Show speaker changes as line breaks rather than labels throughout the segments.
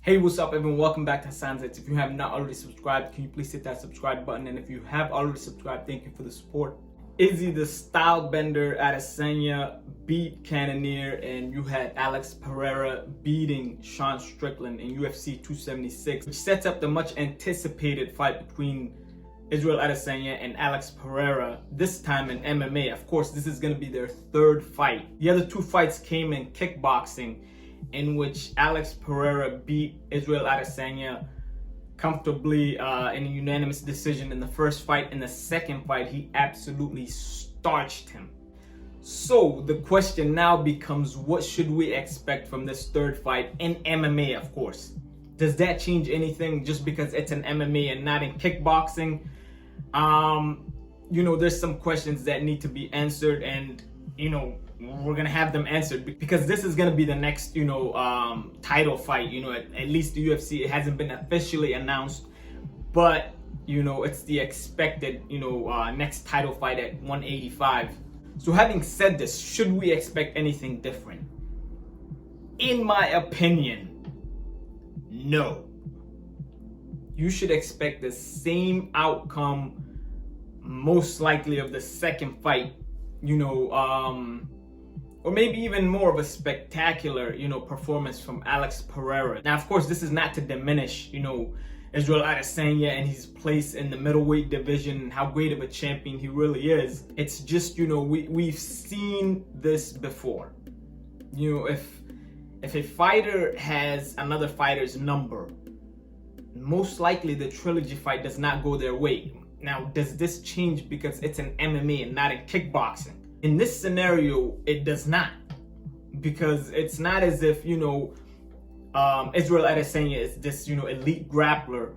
Hey, what's up everyone? Welcome back to Sunsets. If you have not already subscribed, can you please hit that subscribe button? And if you have already subscribed, thank you for the support. Izzy, the style bender out of Adesanya, beat Cannonier, and you had Alex Pereira beating Sean Strickland in UFC 276, which sets up the much anticipated fight between Israel Adesanya and Alex Pereira, this time in MMA. Of course, this is going to be their third fight. The other two fights came in kickboxing, in which Alex Pereira beat Israel Adesanya comfortably in a unanimous decision in the first fight. In the second fight, he absolutely starched him. So the question now becomes, what should we expect from this third fight in MMA, of course? Does that change anything just because it's an MMA and not in kickboxing? There's some questions that need to be answered, and we're gonna have them answered because this is gonna be the next title fight. At least the UFC, it hasn't been officially announced, but it's the expected next title fight at 185. So having said this, should we expect anything different? In my opinion, no. You should expect the same outcome, most likely, of the second fight, or maybe even more of a spectacular, performance from Alex Pereira. Now, of course, this is not to diminish, Israel Adesanya and his place in the middleweight division and how great of a champion he really is. It's just, we've seen this before. If a fighter has another fighter's number, most likely the trilogy fight does not go their way. Now, does this change because it's an MMA and not in kickboxing? In this scenario, it does not, because it's not as if Israel Adesanya is this elite grappler.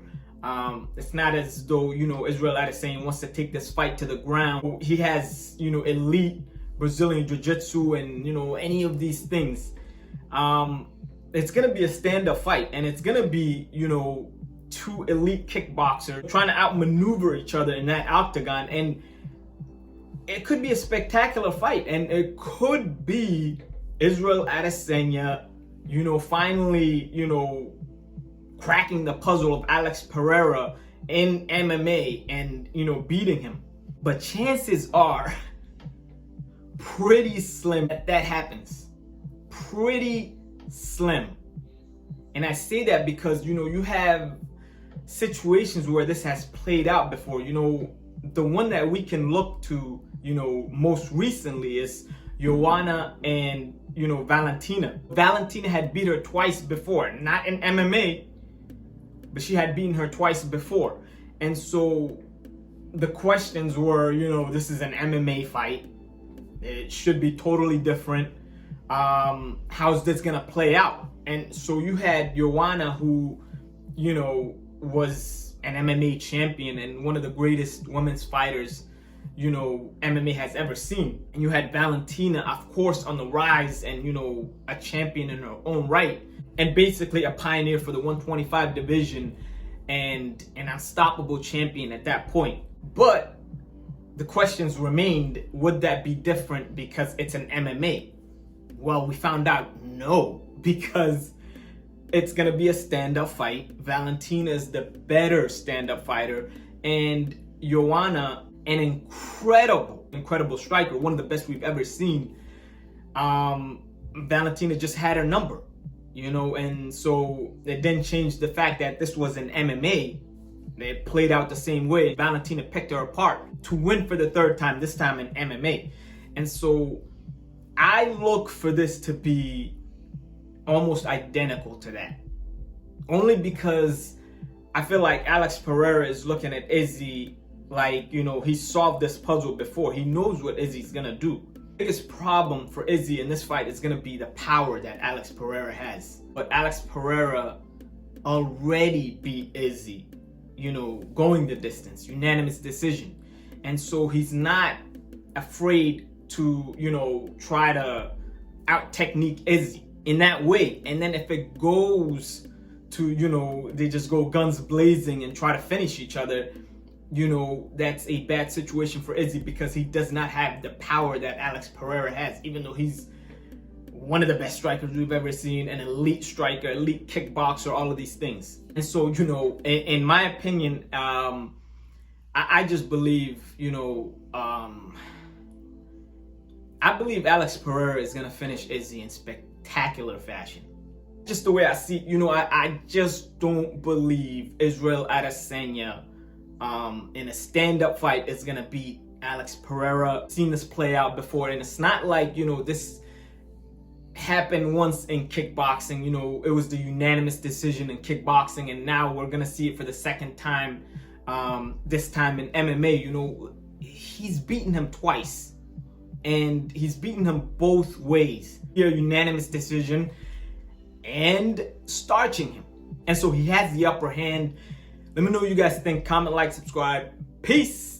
It's not as though Israel Adesanya wants to take this fight to the ground. He has elite Brazilian jiu-jitsu and any of these things. It's gonna be a stand-up fight, and it's gonna be two elite kickboxers trying to outmaneuver each other in that octagon, and it could be a spectacular fight, and it could be Israel Adesanya, finally, cracking the puzzle of Alex Pereira in MMA and, beating him. But chances are pretty slim that happens. Pretty slim. And I say that because, you have situations where this has played out before. The one that we can look to, most recently is Joanna and, Valentina. Valentina had beat her twice before, not in MMA, but she had beaten her twice before. And so the questions were, this is an MMA fight. It should be totally different. How's this gonna play out? And so you had Joanna, who, was an MMA champion and one of the greatest women's fighters, MMA has ever seen. And you had Valentina, of course, on the rise and, a champion in her own right, and basically a pioneer for the 125 division and an unstoppable champion at that point. But the questions remained, would that be different because it's an MMA? Well, we found out no, because it's gonna be a stand-up fight. Valentina is the better stand-up fighter, and Joanna, an incredible striker, one of the best we've ever seen. Valentina just had her number, and so it didn't change the fact that this was an MMA. It played out the same way. Valentina picked her apart to win for the third time, this time in MMA. And so I look for this to be almost identical to that, only because I feel like Alex Pereira is looking at Izzy like, he solved this puzzle before. He knows what Izzy's gonna do. The biggest problem for Izzy in this fight is gonna be the power that Alex Pereira has. But Alex Pereira already beat Izzy, going the distance, unanimous decision. And so he's not afraid to, try to out-technique Izzy in that way. And then if it goes to, they just go guns blazing and try to finish each other, that's a bad situation for Izzy, because he does not have the power that Alex Pereira has, even though he's one of the best strikers we've ever seen, an elite striker, elite kickboxer, all of these things. And so, in my opinion, I just believe, I believe Alex Pereira is gonna finish Izzy in spectacular fashion. Just the way I see, I just don't believe Israel Adesanya in a stand-up fight is gonna beat Alex Pereira. I've seen this play out before, and it's not like, this happened once in kickboxing. It was the unanimous decision in kickboxing, and now we're gonna see it for the second time, this time in MMA. He's beaten him twice, and he's beaten him both ways. Here, unanimous decision and starching him. And so he has the upper hand. Let me know what you guys think. Comment, like, subscribe. Peace.